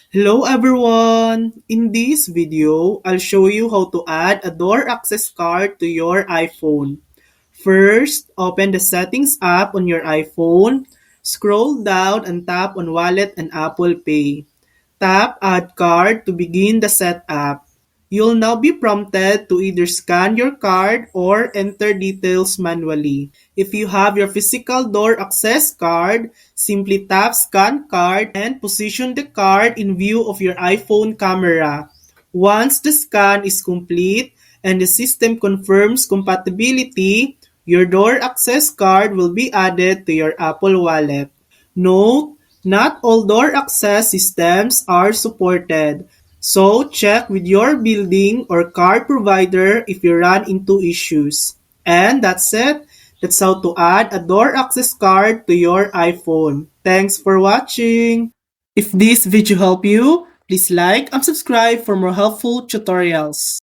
Hello everyone! In this video, I'll show you how to add a door access card to your iPhone. First, open the Settings app on your iPhone. Scroll down and tap on Wallet and Apple Pay. Tap Add Card to begin the setup. You'll now be prompted to either scan your card or enter details manually. If you have your physical door access card, simply tap Scan Card and position the card in view of your iPhone camera. Once the scan is complete and the system confirms compatibility, your door access card will be added to your Apple Wallet. Note: not all door access systems are supported, so check with your building or card provider if you run into issues. And that's it. That's how to add a door access card to your iPhone. Thanks for watching. If this video helped you, please like and subscribe for more helpful tutorials.